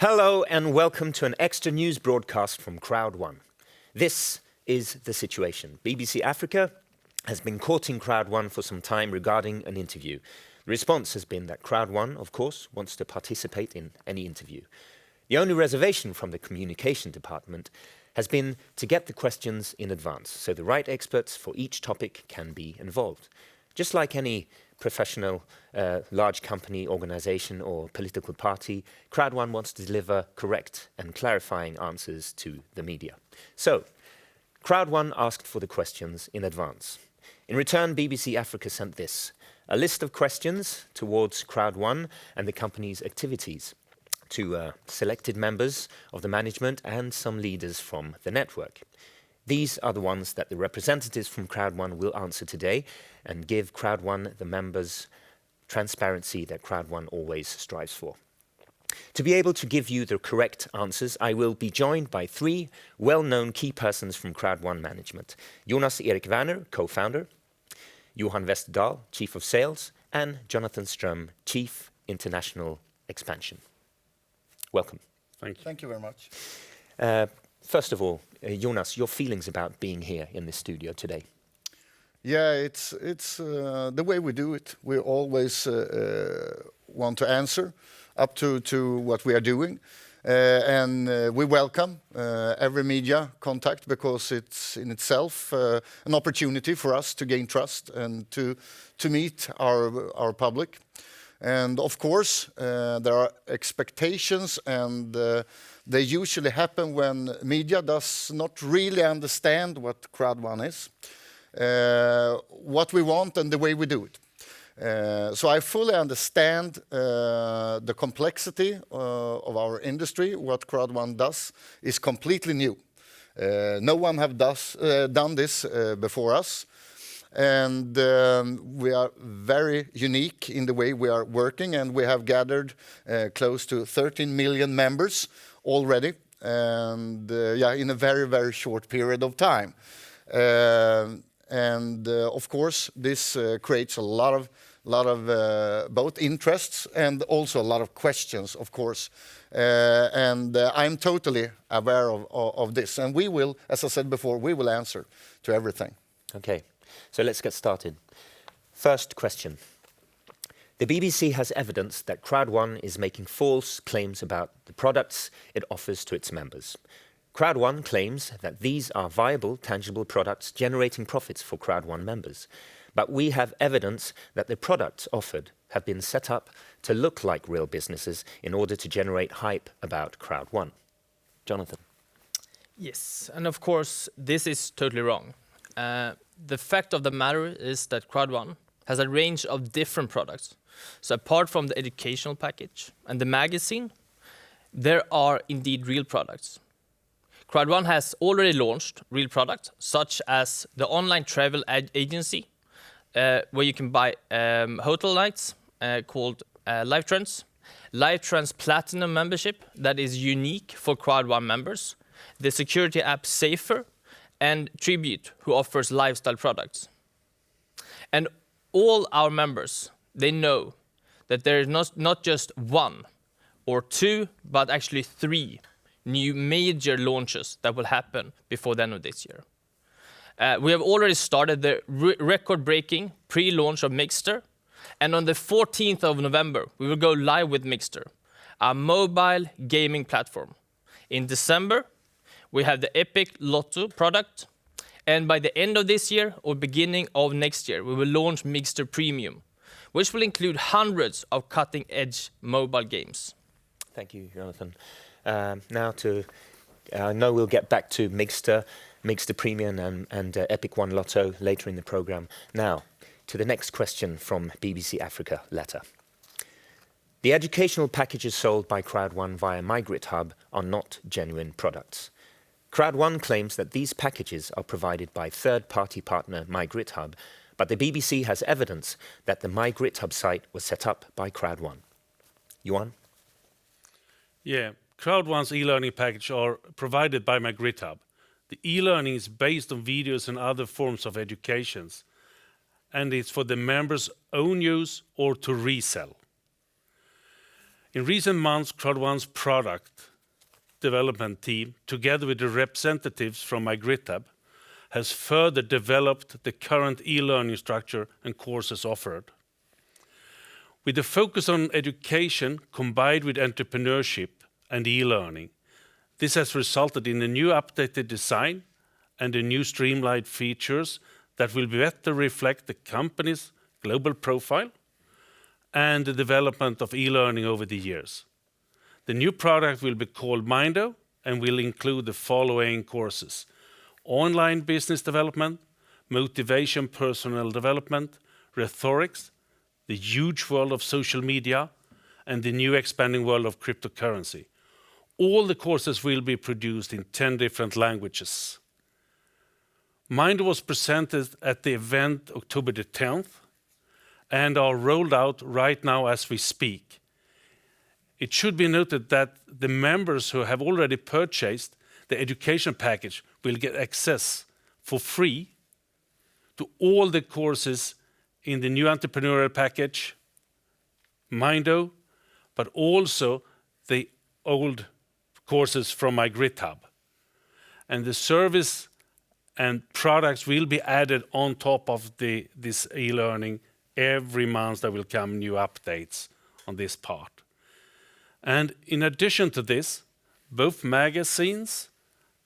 Hello and welcome to an extra news broadcast from Crowd1. This is the situation. BBC Africa has been courting Crowd1 for some time regarding an interview. The response has been that Crowd1, of course, wants to participate in any interview. The only reservation from the communication department has been to get the questions in advance, so the right experts for each topic can be involved. Just like any professional, large company, organization or political party, Crowd1 wants to deliver correct and clarifying answers to the media. So, Crowd1 asked for the questions in advance. In return, BBC Africa sent this, a list of questions towards Crowd1 and the company's activities to selected members of the management and some leaders from the network. These are the ones that the representatives from Crowd1 will answer today and give Crowd1 the members transparency that Crowd1 always strives for. To be able to give you the correct answers, I will be joined by three well-known key persons from Crowd1 management. Jonas Erik Werner, co-founder, Johan Westerdahl, Chief of Sales, and Jonathan Ström, Chief International Expansion. Welcome. Thank you. Thank you very much. First of all, Jonas, your feelings about being here in this studio today? Yeah, it's the way we do it. We always want to answer up to what we are doing. And we welcome every media contact because it's in itself an opportunity for us to gain trust and to meet our public. And of course, there are expectations and they usually happen when media does not really understand what Crowd1 is, what we want and the way we do it. So I fully understand the complexity of our industry. What Crowd1 does is completely new. No one have done this before us. And we are very unique in the way we are working, and we have gathered close to 13 million members already, and in a very, very short period of time. Of course, this creates a lot of both interests and also a lot of questions, of course. I'm totally aware of this, and we will, as I said before, we will answer to everything. Okay. So let's get started. First question. The BBC has evidence that Crowd1 is making false claims about the products it offers to its members. Crowd1 claims that these are viable, tangible products generating profits for Crowd1 members. But we have evidence that the products offered have been set up to look like real businesses in order to generate hype about Crowd1. Jonathan. Yes, and of course, this is totally wrong. The fact of the matter is that Crowd1 has a range of different products. So apart from the educational package and the magazine, there are indeed real products. Crowd1 has already launched real products, such as the online travel agency, where you can buy hotel nights called LiveTrends. LiveTrends Platinum membership that is unique for Crowd1 members. The security app Safer, and Tribute, who offers lifestyle products. And all our members, they know that there is not just one or two, but actually three new major launches that will happen before the end of this year. We have already started the record-breaking pre-launch of Mixter, and on the 14th of November, we will go live with Mixter, a mobile gaming platform. In December, we have the Epic Lotto product, and by the end of this year or beginning of next year, we will launch Mixter Premium, which will include hundreds of cutting-edge mobile games. Thank you, Jonathan. Now I know we'll get back to Mixter Premium and Epic One Lotto later in the program. Now, to the next question from BBC Africa letter. The educational packages sold by Crowd1 via Migrate Hub are not genuine products. Crowd1 claims that these packages are provided by third-party partner Migrate Hub, but the BBC has evidence that the Migrate Hub site was set up by Crowd1. Johan? Yeah, Crowd1's e-learning package are provided by Migrate Hub. The e-learning is based on videos and other forms of educations, and it's for the members' own use or to resell. In recent months, Crowd1's product development team, together with the representatives from MyGridHub, has further developed the current e-learning structure and courses offered. With the focus on education combined with entrepreneurship and e-learning, this has resulted in a new updated design and a new streamlined features that will better reflect the company's global profile and the development of e-learning over the years. The new product will be called Mindo and will include the following courses: online business development, motivation personal development, rhetorics, the huge world of social media, and the new expanding world of cryptocurrency. All the courses will be produced in 10 different languages. Mindo was presented at the event October the 10th and are rolled out right now as we speak. It should be noted that the members who have already purchased the education package will get access for free to all the courses in the new entrepreneurial package, Mindo, but also the old courses from MyGridHub. And the service and products will be added on top of this e-learning. Every month there will come new updates on this part. And in addition to this, both magazines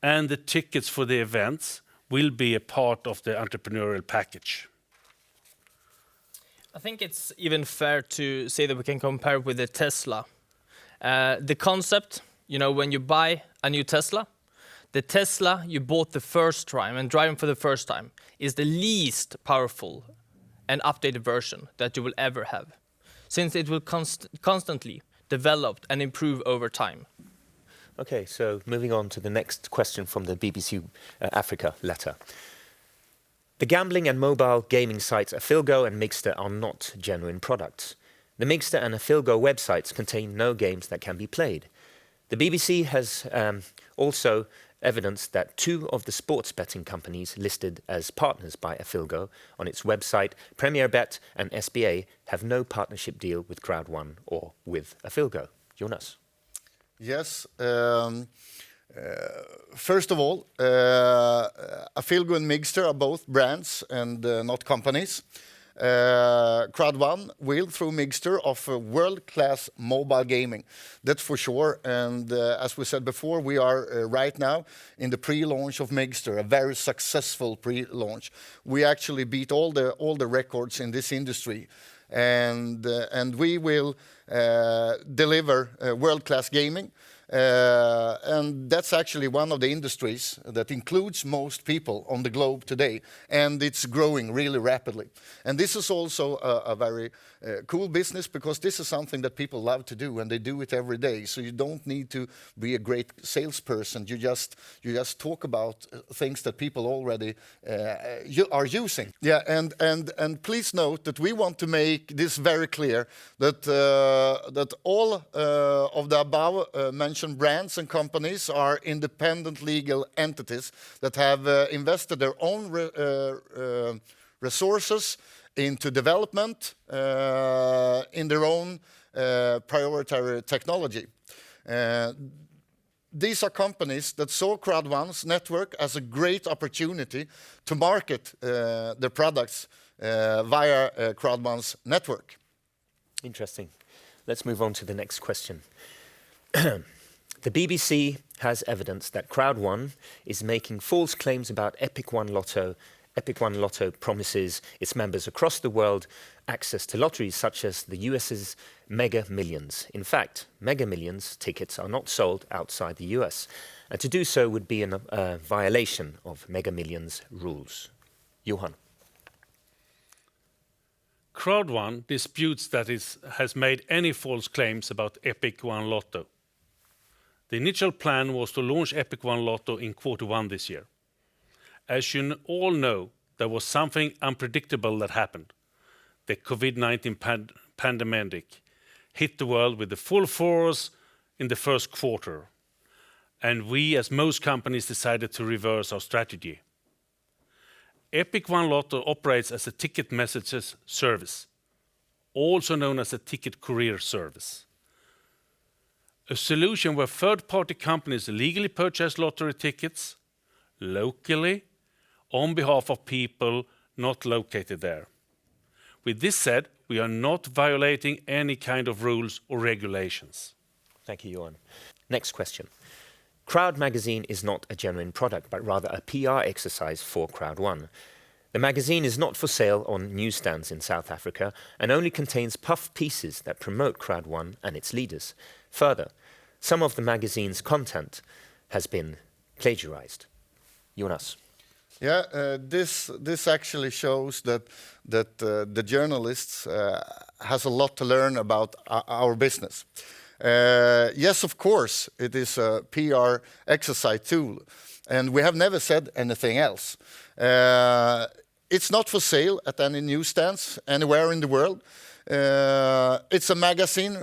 and the tickets for the events will be a part of the entrepreneurial package. I think it's even fair to say that we can compare with the Tesla. The concept, when you buy a new Tesla, the Tesla you bought the first time and driving for the first time is the least powerful and updated version that you will ever have, since it will constantly develop and improve over time. Okay, so moving on to the next question from the BBC Africa letter. The gambling and mobile gaming sites Afilgo and Migster are not genuine products. The Migster and Afilgo websites contain no games that can be played. The BBC has also evidenced that 2 of the sports betting companies listed as partners by Afilgo on its website, Premier Bet and SBA, have no partnership deal with Crowd1 or with Afilgo. Jonas? Yes. First of all, Afilgo and Migster are both brands and not companies. Crowd1 will, through Migster, offer world-class mobile gaming. That's for sure. And as we said before, we are right now in the pre-launch of Migster, a very successful pre-launch. We actually beat all the records in this industry. And we will deliver world-class gaming. And that's actually one of the industries that includes most people on the globe today, and it's growing really rapidly. And this is also a very cool business, because this is something that people love to do, and they do it every day. So you don't need to be a great salesperson. You just talk about things that people already are using. Yeah, and please note that we want to make this very clear that that all of the above mentioned brands and companies are independent legal entities that have invested their own resources into development in their own proprietary technology. These are companies that saw Crowd1's network as a great opportunity to market their products via Crowd1's network. Interesting. Let's move on to the next question. The BBC has evidence that Crowd1 is making false claims about Epic One Lotto. Epic One Lotto promises its members across the world access to lotteries such as the US's Mega Millions. In fact, Mega Millions tickets are not sold outside the US, and to do so would be a violation of Mega Millions rules. Johan? Crowd1 disputes that it has made any false claims about Epic One Lotto. The initial plan was to launch Epic One Lotto in Q1 this year. As you all know, there was something unpredictable that happened. The COVID-19 pandemic hit the world with the full force in the first quarter, and we, as most companies, decided to reverse our strategy. Epic One Lotto operates as a ticket messages service, also known as a ticket courier service. A solution where third-party companies legally purchase lottery tickets locally on behalf of people not located there. With this said, we are not violating any kind of rules or regulations. Thank you, Johan. Next question. Crowd magazine is not a genuine product, but rather a PR exercise for Crowd1. The magazine is not for sale on newsstands in South Africa and only contains puff pieces that promote Crowd1 and its leaders. Further, some of the magazine's content has been plagiarized. Jonas. Yeah, this actually shows that the journalists has a lot to learn about our business. Yes, of course, it is a PR exercise tool, and we have never said anything else. It's not for sale at any newsstands anywhere in the world. It's a magazine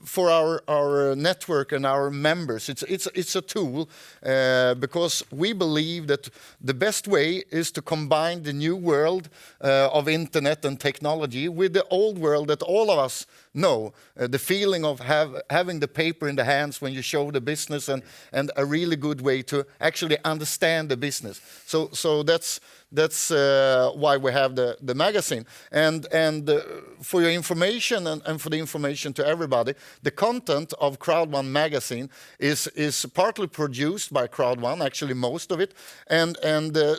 for our network and our members. It's a tool because we believe that the best way is to combine the new world of internet and technology with the old world that all of us know. The feeling of having the paper in the hands when you show the business, and a really good way to actually understand the business. So that's why we have the magazine. And for your information and for the information to everybody, the content of Crowd1 magazine is partly produced by Crowd1, actually most of it, and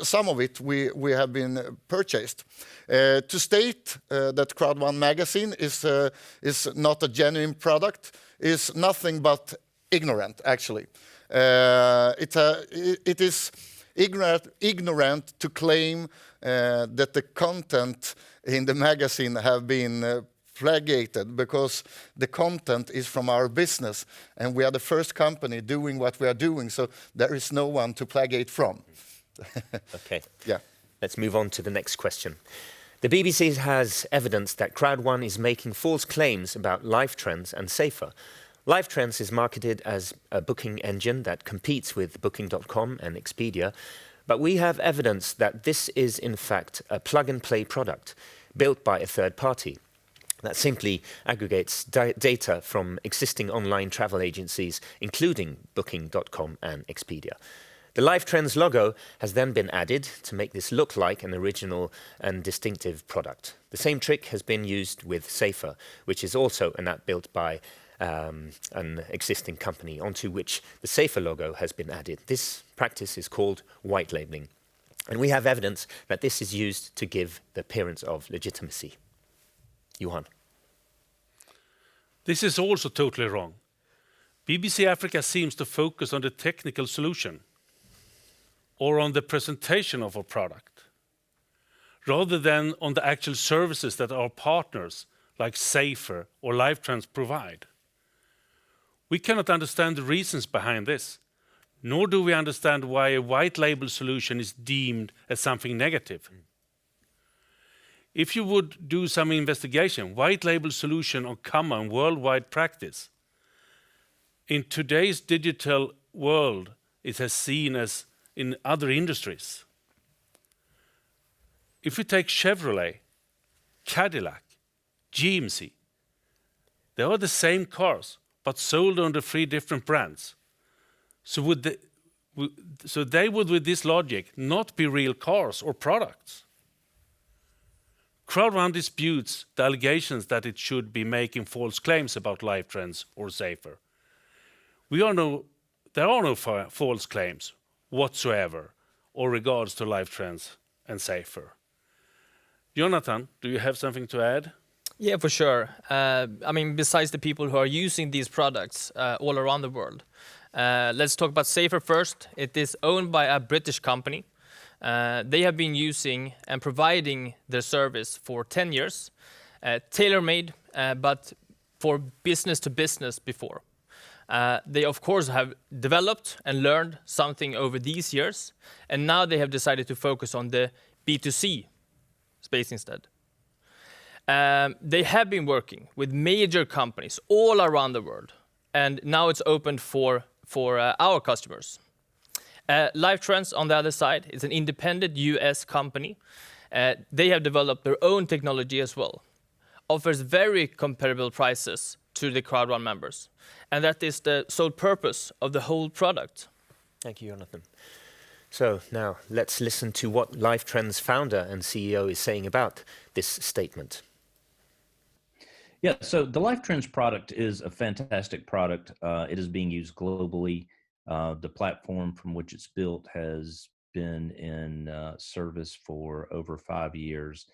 some of it we have been purchased. To state that Crowd1 magazine is not a genuine product is nothing but ignorant, actually. It is ignorant to claim that the content in the magazine have been plagiated, because the content is from our business and we are the first company doing what we are doing, so there is no one to plagiate from. Okay. Yeah. Let's move on to the next question. The BBC has evidence that Crowd1 is making false claims about Life Trends and Safer. Life Trends is marketed as a booking engine that competes with Booking.com and Expedia, but we have evidence that this is in fact a plug-and-play product built by a third party that simply aggregates data from existing online travel agencies, including Booking.com and Expedia. The Life Trends logo has then been added to make this look like an original and distinctive product. The same trick has been used with Safer, which is also an app built by an existing company onto which the Safer logo has been added. This practice is called white labeling, and we have evidence that this is used to give the appearance of legitimacy. Johan. This is also totally wrong. BBC Africa seems to focus on the technical solution or on the presentation of our product, rather than on the actual services that our partners like Safer or Life Trends provide. We cannot understand the reasons behind this, nor do we understand why a white label solution is deemed as something negative. If you would do some investigation, white label solution are common worldwide practice. In today's digital world, it is seen as in other industries. If we take Chevrolet, Cadillac, GMC, they are the same cars, but sold under 3 different brands. So they would, with this logic, not be real cars or products. Crowd1 disputes the allegations that it should be making false claims about Life Trends or Safer. There are no false claims whatsoever or regards to Life Trends and Safer. Jonathan, do you have something to add? Yeah, for sure. I mean, besides the people who are using these products all around the world, let's talk about Safer first. It is owned by a British company. They have been using and providing their service for 10 years, tailor-made, but for business to business before. They, of course, have developed and learned something over these years, and now they have decided to focus on the B2C space instead. They have been working with major companies all around the world, and now it's opened for our customers. Life Trends, on the other side, is an independent US company. They have developed their own technology as well. Offers very comparable prices to the Crowd1 members. And that is the sole purpose of the whole product. Thank you, Jonathan. So now let's listen to what Lifetrend's founder and CEO is saying about this statement. Yeah, so the Lifetrends product is a fantastic product. It is being used globally. The platform from which it's built has been in service for over 5 years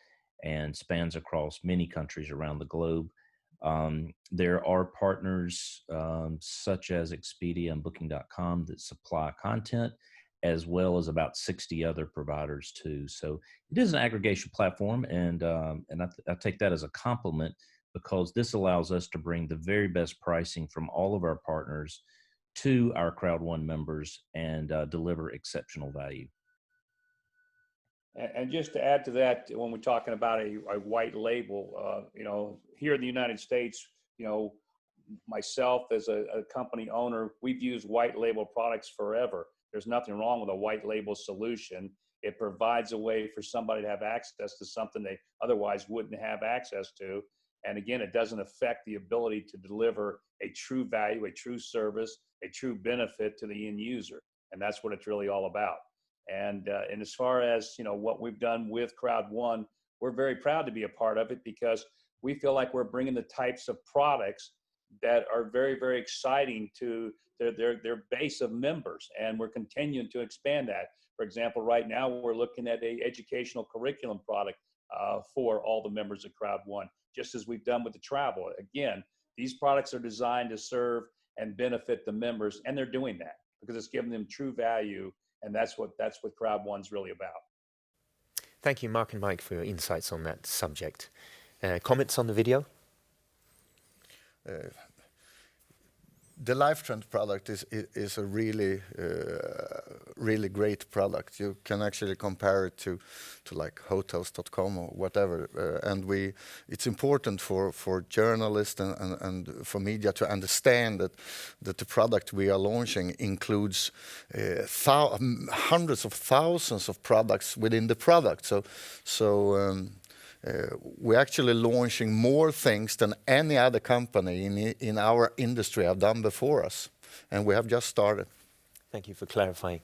and spans across many countries around the globe. There are partners such as Expedia and Booking.com that supply content, as well as about 60 other providers too. So it is an aggregation platform, and I take that as a compliment, because this allows us to bring the very best pricing from all of our partners to our Crowd1 members and deliver exceptional value. And just to add to that, when we're talking about a white label, here in the United States, myself as a company owner, we've used white label products forever. There's nothing wrong with a white label solution. It provides a way for somebody to have access to something they otherwise wouldn't have access to. And again, it doesn't affect the ability to deliver a true value, a true service, a true benefit to the end user. And that's what it's really all about. And as far as what we've done with Crowd1, we're very proud to be a part of it, because we feel like we're bringing the types of products that are very, very exciting to their base of members, and we're continuing to expand that. For example, right now we're looking at a educational curriculum product for all the members of Crowd1, just as we've done with the travel. Again, these products are designed to serve and benefit the members, and they're doing that because it's giving them true value. And that's what Crowd1's really about. Thank you, Mark and Mike, for your insights on that subject. Comments on the video? The Lifetrend product is a really great product. You can actually compare it to like hotels.com or whatever. And it's important for journalists and for media to understand that the product we are launching includes hundreds of thousands of products within the product. So we're actually launching more things than any other company in our industry have done before us. And we have just started. Thank you for clarifying.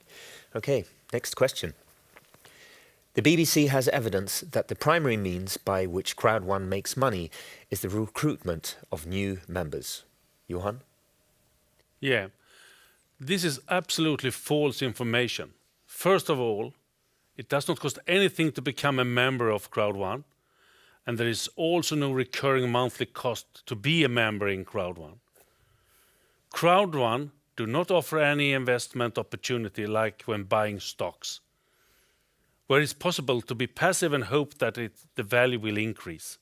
Okay, next question. The BBC has evidence that the primary means by which Crowd1 makes money is the recruitment of new members. Johan? Yeah, this is absolutely false information. First of all, it does not cost anything to become a member of Crowd1. And there is also no recurring monthly cost to be a member in Crowd1. Crowd1 do not offer any investment opportunity like when buying stocks, where it's possible to be passive and hope that the value will increase.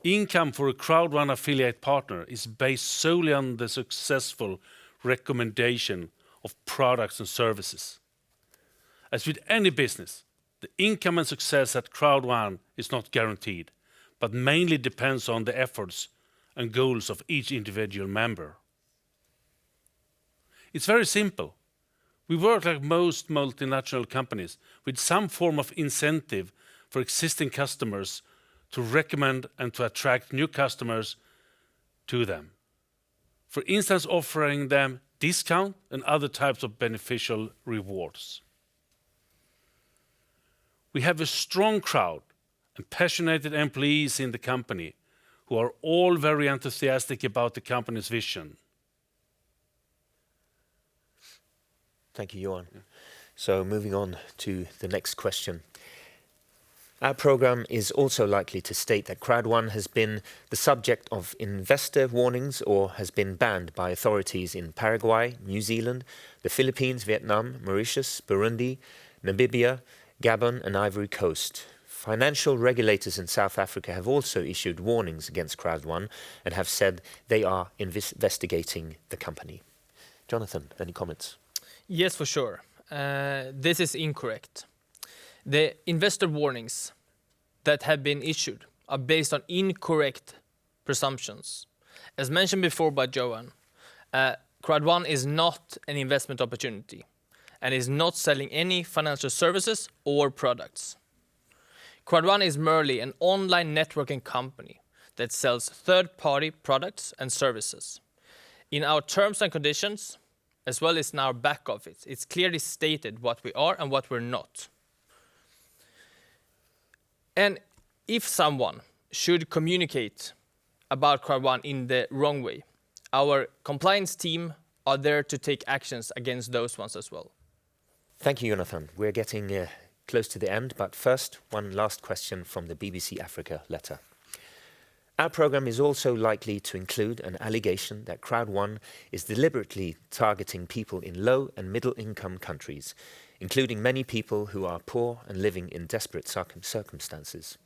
Income for a Crowd1 affiliate partner is based solely on the successful recommendation of products and services. As with any business, the income and success at Crowd1 is not guaranteed, but mainly depends on the efforts and goals of each individual member. It's very simple. We work like most multinational companies with some form of incentive for existing customers to recommend and to attract new customers to them. For instance, offering them discount and other types of beneficial rewards. We have a strong crowd and passionate employees in the company who are all very enthusiastic about the company's vision. Thank you, Johan. So moving on to the next question. Our program is also likely to state that Crowd1 has been the subject of investor warnings or has been banned by authorities in Paraguay, New Zealand, the Philippines, Vietnam, Mauritius, Burundi, Namibia, Gabon and Ivory Coast. Financial regulators in South Africa have also issued warnings against Crowd1 and have said they are investigating the company. Jonathan, any comments? Yes, for sure. This is incorrect. The investor warnings that have been issued are based on incorrect presumptions. As mentioned before by Johan, Crowd1 is not an investment opportunity and is not selling any financial services or products. Crowd1 is merely an online networking company that sells third-party products and services. In our terms and conditions, as well as in our back office, it's clearly stated what we are and what we're not. And if someone should communicate about Crowd1 in the wrong way, our compliance team are there to take actions against those ones as well. Thank you, Jonathan. We're getting close to the end, but first, one last question from the BBC Africa letter. Our programme is also likely to include an allegation that Crowd1 is deliberately targeting people in low and middle income countries, including many people who are poor and living in desperate circumstances.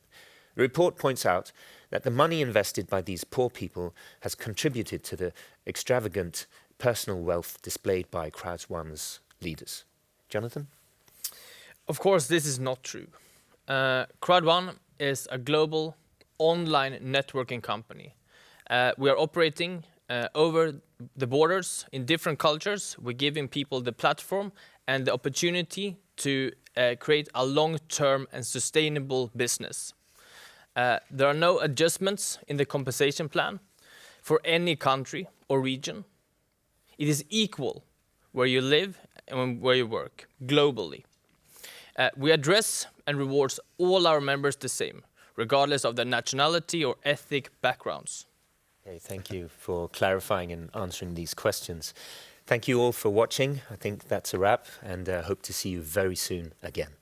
The report points out that the money invested by these poor people has contributed to the extravagant personal wealth displayed by Crowd1's leaders. Jonathan? Of course, this is not true. Crowd1 is a global online networking company. We are operating over the borders in different cultures. We're giving people the platform and the opportunity to create a long-term and sustainable business. There are no adjustments in the compensation plan for any country or region. It is equal where you live and where you work, globally. We address and reward all our members the same, regardless of their nationality or ethnic backgrounds. Okay, thank you for clarifying and answering these questions. Thank you all for watching. I think that's a wrap, and hope to see you very soon again.